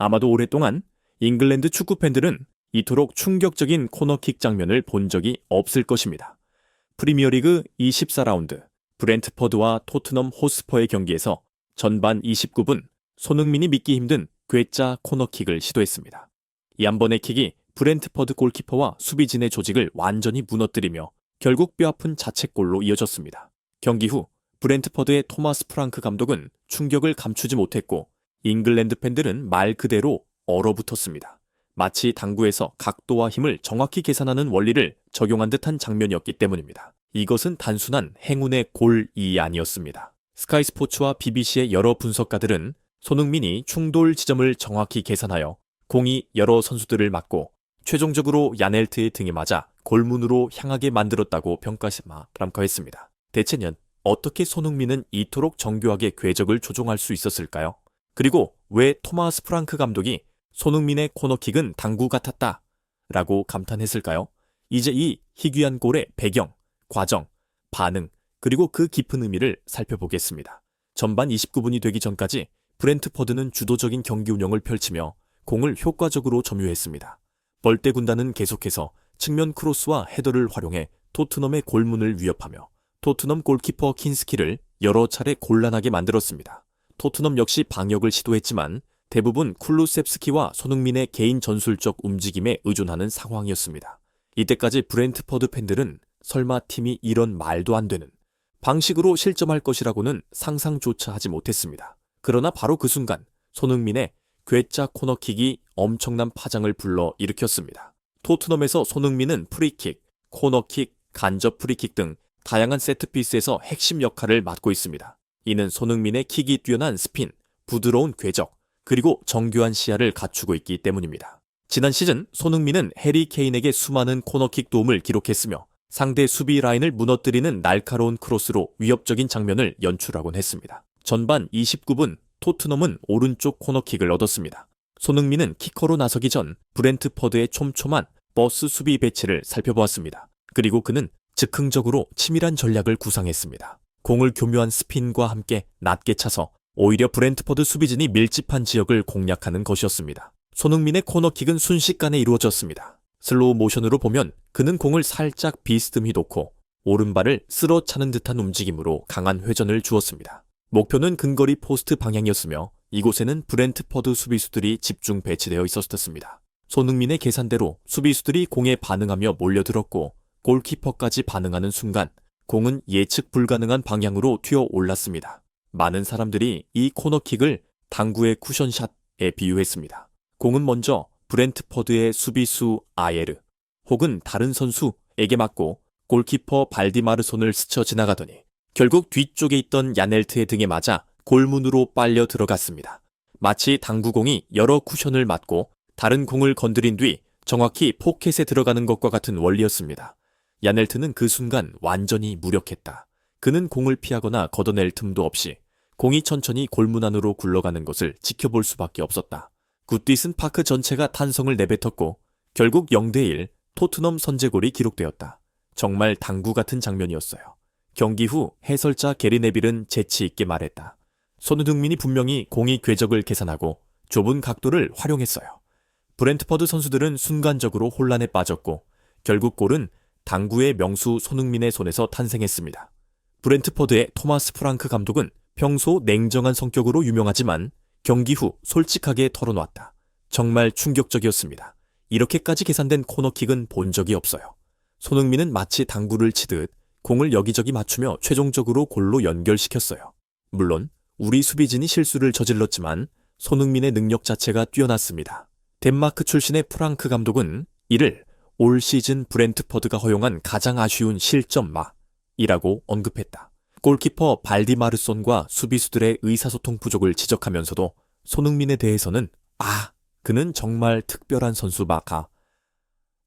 아마도 오랫동안 잉글랜드 축구 팬들은 이토록 충격적인 코너킥 장면을 본 적이 없을 것입니다. 프리미어리그 24라운드 브렌트퍼드와 토트넘 호스퍼의 경기에서 전반 29분 손흥민이 믿기 힘든 괴짜 코너킥을 시도했습니다. 이 한 번의 킥이 브렌트퍼드 골키퍼와 수비진의 조직을 완전히 무너뜨리며 결국 뼈아픈 자책골로 이어졌습니다. 경기 후 브렌트퍼드의 토마스 프랑크 감독은 충격을 감추지 못했고 잉글랜드 팬들은 말 그대로 얼어붙었습니다. 마치 당구에서 각도와 힘을 정확히 계산하는 원리를 적용한 듯한 장면이었기 때문입니다. 이것은 단순한 행운의 골이 아니었습니다. 스카이 스포츠와 BBC의 여러 분석가들은 손흥민이 충돌 지점을 정확히 계산하여 공이 여러 선수들을 맞고 최종적으로 야넬트의 등에 맞아 골문으로 향하게 만들었다고 평가했습니다. 대체는 어떻게 손흥민은 이토록 정교하게 궤적을 조종할 수 있었을까요? 그리고 왜 토마스 프랑크 감독이 손흥민의 코너킥은 당구 같았다 라고 감탄했을까요? 이제 이 희귀한 골의 배경, 과정, 반응, 그리고 그 깊은 의미를 살펴보겠습니다. 전반 29분이 되기 전까지 브렌트퍼드는 주도적인 경기 운영을 펼치며 공을 효과적으로 점유했습니다. 벌떼 군단은 계속해서 측면 크로스와 헤더를 활용해 토트넘의 골문을 위협하며 토트넘 골키퍼 킨스키를 여러 차례 곤란하게 만들었습니다. 토트넘 역시 방역을 시도했지만 대부분 쿨루셉스키와 손흥민의 개인 전술적 움직임에 의존하는 상황이었습니다. 이때까지 브렌트퍼드 팬들은 설마 팀이 이런 말도 안 되는 방식으로 실점할 것이라고는 상상조차 하지 못했습니다. 그러나 바로 그 순간 손흥민의 괴짜 코너킥이 엄청난 파장을 불러 일으켰습니다. 토트넘에서 손흥민은 프리킥, 코너킥, 간접 프리킥 등 다양한 세트피스에서 핵심 역할을 맡고 있습니다. 이는 손흥민의 킥이 뛰어난 스핀, 부드러운 궤적, 그리고 정교한 시야를 갖추고 있기 때문입니다. 지난 시즌 손흥민은 해리 케인에게 수많은 코너킥 도움을 기록했으며 상대 수비 라인을 무너뜨리는 날카로운 크로스로 위협적인 장면을 연출하곤 했습니다. 전반 29분 토트넘은 오른쪽 코너킥을 얻었습니다. 손흥민은 키커로 나서기 전 브렌트퍼드의 촘촘한 버스 수비 배치를 살펴보았습니다. 그리고 그는 즉흥적으로 치밀한 전략을 구상했습니다. 공을 교묘한 스핀과 함께 낮게 차서 오히려 브렌트퍼드 수비진이 밀집한 지역을 공략하는 것이었습니다. 손흥민의 코너킥은 순식간에 이루어졌습니다. 슬로우 모션으로 보면 그는 공을 살짝 비스듬히 놓고 오른발을 쓸어 차는 듯한 움직임으로 강한 회전을 주었습니다. 목표는 근거리 포스트 방향이었으며 이곳에는 브렌트퍼드 수비수들이 집중 배치되어 있었습니다. 손흥민의 계산대로 수비수들이 공에 반응하며 몰려들었고 골키퍼까지 반응하는 순간 공은 예측 불가능한 방향으로 튀어 올랐습니다. 많은 사람들이 이 코너킥을 당구의 쿠션샷에 비유했습니다. 공은 먼저 브렌트퍼드의 수비수 아예르 혹은 다른 선수에게 맞고 골키퍼 발디마르손을 스쳐 지나가더니 결국 뒤쪽에 있던 야넬트의 등에 맞아 골문으로 빨려 들어갔습니다. 마치 당구공이 여러 쿠션을 맞고 다른 공을 건드린 뒤 정확히 포켓에 들어가는 것과 같은 원리였습니다. 야넬트는 그 순간 완전히 무력했다. 그는 공을 피하거나 걷어낼 틈도 없이 공이 천천히 골문 안으로 굴러가는 것을 지켜볼 수밖에 없었다. 굿디슨 파크 전체가 탄성을 내뱉었고 결국 0대1 토트넘 선제골이 기록되었다. 정말 당구 같은 장면이었어요. 경기 후 해설자 게리 네빌은 재치 있게 말했다. 손흥민이 분명히 공이 궤적을 계산하고 좁은 각도를 활용했어요. 브렌트퍼드 선수들은 순간적으로 혼란에 빠졌고 결국 골은 당구의 명수 손흥민의 손에서 탄생했습니다. 브렌트퍼드의 토마스 프랑크 감독은 평소 냉정한 성격으로 유명하지만 경기 후 솔직하게 털어놓았다. 정말 충격적이었습니다. 이렇게까지 계산된 코너킥은 본 적이 없어요. 손흥민은 마치 당구를 치듯 공을 여기저기 맞추며 최종적으로 골로 연결시켰어요. 물론 우리 수비진이 실수를 저질렀지만 손흥민의 능력 자체가 뛰어났습니다. 덴마크 출신의 프랑크 감독은 이를 올 시즌 브렌트퍼드가 허용한 가장 아쉬운 실점마이라고 언급했다. 골키퍼 발디마르손과 수비수들의 의사소통 부족을 지적하면서도 손흥민에 대해서는 그는 정말 특별한 선수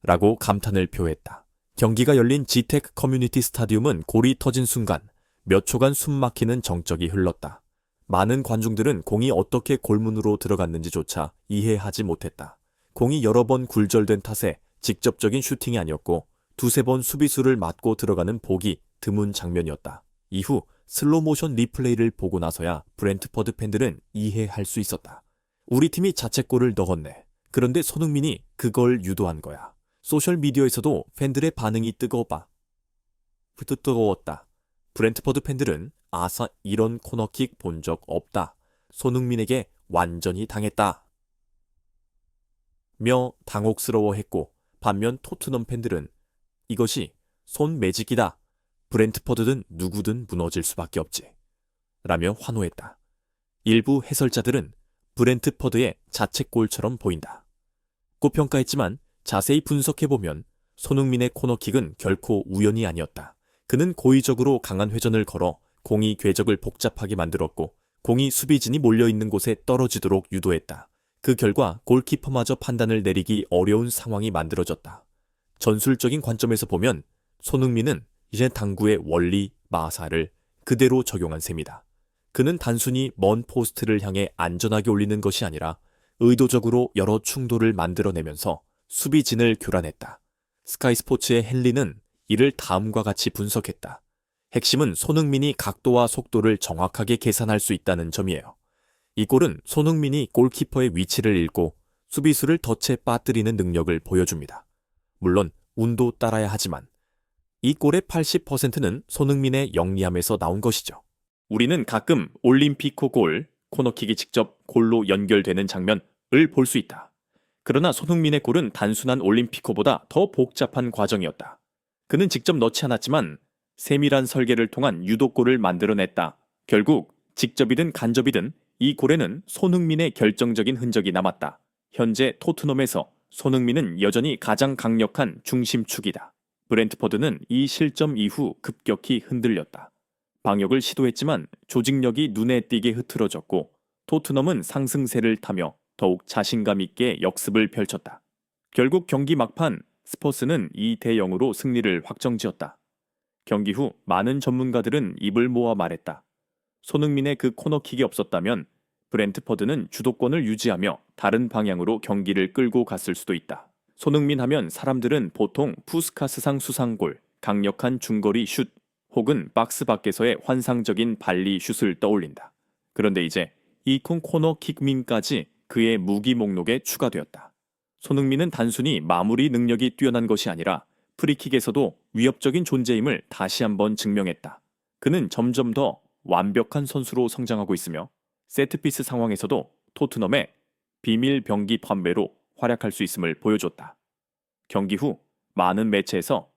라고 감탄을 표했다. 경기가 열린 지텍 커뮤니티 스타디움은 골이 터진 순간 몇 초간 숨막히는 정적이 흘렀다. 많은 관중들은 공이 어떻게 골문으로 들어갔는지조차 이해하지 못했다. 공이 여러 번 굴절된 탓에 직접적인 슈팅이 아니었고 두세 번 수비수를 맞고 들어가는 보기 드문 장면이었다. 이후 슬로모션 리플레이를 보고 나서야 브렌트퍼드 팬들은 이해할 수 있었다. 우리 팀이 자책골을 넣었네. 그런데 손흥민이 그걸 유도한 거야. 소셜미디어에서도 팬들의 반응이 뜨거웠다. 브렌트퍼드 팬들은 아사 이런 코너킥 본 적 없다. 손흥민에게 완전히 당했다. 며 당혹스러워했고, 반면 토트넘 팬들은 이것이 손 매직이다. 브렌트퍼드든 누구든 무너질 수밖에 없지. 라며 환호했다. 일부 해설자들은 브렌트퍼드의 자책골처럼 보인다 고 평가했지만 자세히 분석해보면 손흥민의 코너킥은 결코 우연이 아니었다. 그는 고의적으로 강한 회전을 걸어 공이 궤적을 복잡하게 만들었고 공이 수비진이 몰려있는 곳에 떨어지도록 유도했다. 그 결과 골키퍼마저 판단을 내리기 어려운 상황이 만들어졌다. 전술적인 관점에서 보면 손흥민은 이제 당구의 원리, 마사를 그대로 적용한 셈이다. 그는 단순히 먼 포스트를 향해 안전하게 올리는 것이 아니라 의도적으로 여러 충돌을 만들어내면서 수비진을 교란했다. 스카이 스포츠의 헨리는 이를 다음과 같이 분석했다. 핵심은 손흥민이 각도와 속도를 정확하게 계산할 수 있다는 점이에요. 이 골은 손흥민이 골키퍼의 위치를 읽고 수비수를 덫에 빠뜨리는 능력을 보여줍니다. 물론 운도 따라야 하지만 이 골의 80%는 손흥민의 영리함에서 나온 것이죠. 우리는 가끔 올림피코 골, 코너킥이 직접 골로 연결되는 장면을 볼 수 있다. 그러나 손흥민의 골은 단순한 올림피코보다 더 복잡한 과정이었다. 그는 직접 넣지 않았지만 세밀한 설계를 통한 유도골을 만들어냈다. 결국 직접이든 간접이든 이 골에는 손흥민의 결정적인 흔적이 남았다. 현재 토트넘에서 손흥민은 여전히 가장 강력한 중심축이다. 브렌트퍼드는 이 실점 이후 급격히 흔들렸다. 방역을 시도했지만 조직력이 눈에 띄게 흐트러졌고 토트넘은 상승세를 타며 더욱 자신감 있게 역습을 펼쳤다. 결국 경기 막판 스퍼스는 2대0으로 승리를 확정지었다. 경기 후 많은 전문가들은 입을 모아 말했다. 손흥민의 그 코너킥이 없었다면 브렌트퍼드는 주도권을 유지하며 다른 방향으로 경기를 끌고 갔을 수도 있다. 손흥민 하면 사람들은 보통 푸스카스상 수상골, 강력한 중거리 슛, 혹은 박스 밖에서의 환상적인 발리 슛을 떠올린다. 그런데 이제 이콘 코너킥민까지 그의 무기 목록에 추가되었다. 손흥민은 단순히 마무리 능력이 뛰어난 것이 아니라 프리킥에서도 위협적인 존재임을 다시 한번 증명했다. 그는 점점 더 완벽한 선수로 성장하고 있으며 세트피스 상황에서도 토트넘의 비밀 병기 판매로 활약할 수 있음을 보여줬다. 경기 후 많은 매체에서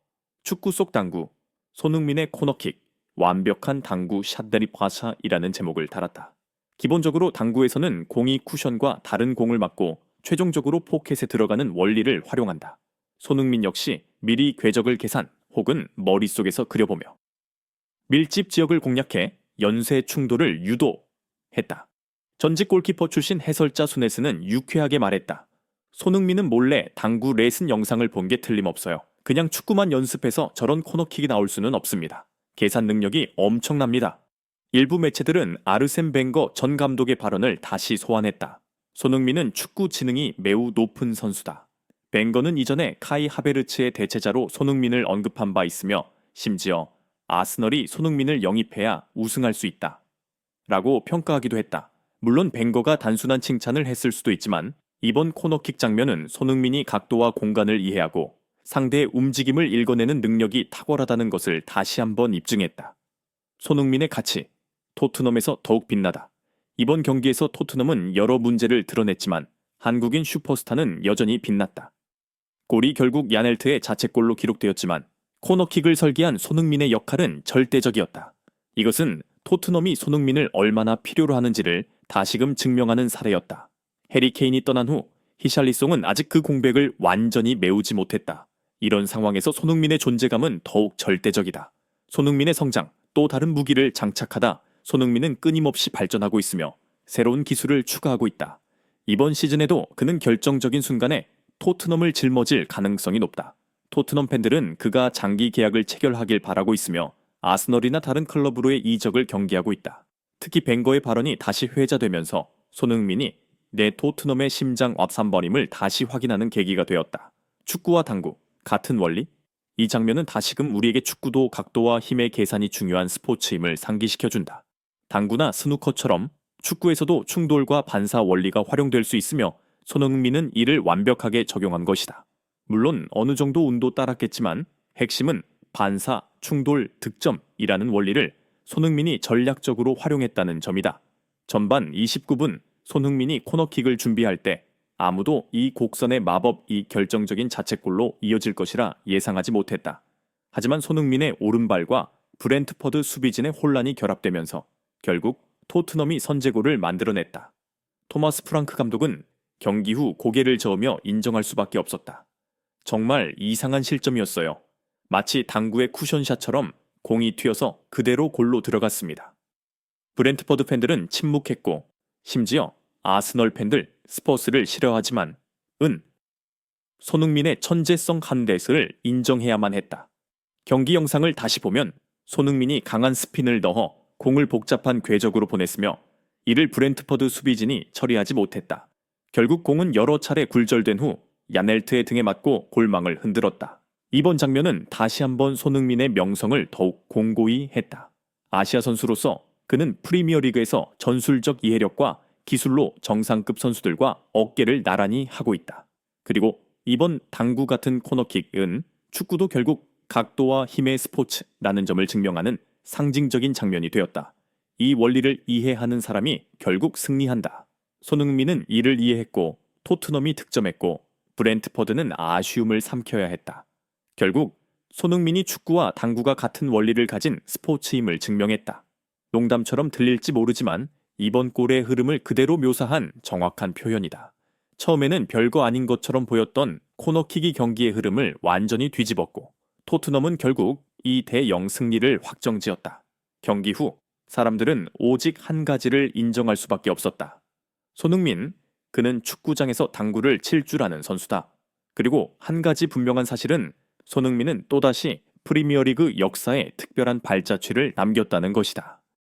축구 속 당구, 손흥민의 코너킥, 완벽한 당구 샷다리 파샤이라는 제목을 달았다. 기본적으로 당구에서는 공이 쿠션과 다른 공을 맞고 최종적으로 포켓에 들어가는 원리를 활용한다. 손흥민 역시 미리 궤적을 계산 혹은 머릿속에서 그려보며 밀집 지역을 공략해 연쇄 충돌을 유도했다. 전직 골키퍼 출신 해설자 수네스는 유쾌하게 말했다. 손흥민은 몰래 당구 레슨 영상을 본 게 틀림없어요. 그냥 축구만 연습해서 저런 코너킥이 나올 수는 없습니다. 계산 능력이 엄청납니다. 일부 매체들은 아르센 벵거 전 감독의 발언을 다시 소환했다. 손흥민은 축구 지능이 매우 높은 선수다. 벵거는 이전에 카이 하베르츠의 대체자로 손흥민을 언급한 바 있으며 심지어 아스널이 손흥민을 영입해야 우승할 수 있다. 라고 평가하기도 했다. 물론 벵거가 단순한 칭찬을 했을 수도 있지만 이번 코너킥 장면은 손흥민이 각도와 공간을 이해하고 상대의 움직임을 읽어내는 능력이 탁월하다는 것을 다시 한번 입증했다. 손흥민의 가치, 토트넘에서 더욱 빛나다. 이번 경기에서 토트넘은 여러 문제를 드러냈지만 한국인 슈퍼스타는 여전히 빛났다. 골이 결국 야넬트의 자책골로 기록되었지만 코너킥을 설계한 손흥민의 역할은 절대적이었다. 이것은 토트넘이 손흥민을 얼마나 필요로 하는지를 다시금 증명하는 사례였다. 해리 케인이 떠난 후 히샬리송은 아직 그 공백을 완전히 메우지 못했다. 이런 상황에서 손흥민의 존재감은 더욱 절대적이다. 손흥민의 성장, 또 다른 무기를 장착하다 손흥민은 끊임없이 발전하고 있으며 새로운 기술을 추가하고 있다. 이번 시즌에도 그는 결정적인 순간에 토트넘을 짊어질 가능성이 높다. 토트넘 팬들은 그가 장기 계약을 체결하길 바라고 있으며 아스널이나 다른 클럽으로의 이적을 경계하고 있다. 특히 벵거의 발언이 다시 회자되면서 손흥민이 내 토트넘의 심장 앞3번임을 다시 확인하는 계기가 되었다. 축구와 당구, 같은 원리? 이 장면은 다시금 우리에게 축구도 각도와 힘의 계산이 중요한 스포츠임을 상기시켜준다. 당구나 스누커처럼 축구에서도 충돌과 반사 원리가 활용될 수 있으며 손흥민은 이를 완벽하게 적용한 것이다. 물론 어느 정도 운도 따랐겠지만 핵심은 반사, 충돌, 득점이라는 원리를 손흥민이 전략적으로 활용했다는 점이다. 전반 29분 손흥민이 코너킥을 준비할 때 아무도 이 곡선의 마법이 결정적인 자책골로 이어질 것이라 예상하지 못했다. 하지만 손흥민의 오른발과 브렌트퍼드 수비진의 혼란이 결합되면서 결국 토트넘이 선제골을 만들어냈다. 토마스 프랑크 감독은 경기 후 고개를 저으며 인정할 수밖에 없었다. 정말 이상한 실점이었어요. 마치 당구의 쿠션샷처럼 공이 튀어서 그대로 골로 들어갔습니다. 브렌트퍼드 팬들은 침묵했고 심지어 아스널 팬들 스퍼스를 싫어하지만 손흥민의 천재성 한 대를 인정해야만 했다. 경기 영상을 다시 보면 손흥민이 강한 스핀을 넣어 공을 복잡한 궤적으로 보냈으며 이를 브렌트퍼드 수비진이 처리하지 못했다. 결국 공은 여러 차례 굴절된 후 야넬트의 등에 맞고 골망을 흔들었다. 이번 장면은 다시 한번 손흥민의 명성을 더욱 공고히 했다. 아시아 선수로서 그는 프리미어리그에서 전술적 이해력과 기술로 정상급 선수들과 어깨를 나란히 하고 있다. 그리고 이번 당구 같은 코너킥은 축구도 결국 각도와 힘의 스포츠라는 점을 증명하는 상징적인 장면이 되었다. 이 원리를 이해하는 사람이 결국 승리한다. 손흥민은 이를 이해했고 토트넘이 득점했고 브렌트퍼드는 아쉬움을 삼켜야 했다. 결국 손흥민이 축구와 당구가 같은 원리를 가진 스포츠임을 증명했다. 농담처럼 들릴지 모르지만 이번 골의 흐름을 그대로 묘사한 정확한 표현이다. 처음에는 별거 아닌 것처럼 보였던 코너킥이 경기의 흐름을 완전히 뒤집었고 토트넘은 결국 이 대0 승리를 확정지었다. 경기 후 사람들은 오직 한 가지를 인정할 수밖에 없었다. 손흥민, 그는 축구장에서 당구를 칠 줄 아는 선수다. 그리고 한 가지 분명한 사실은 손흥민은 또다시 프리미어리그 역사에 특별한 발자취를 남겼다는 것이다.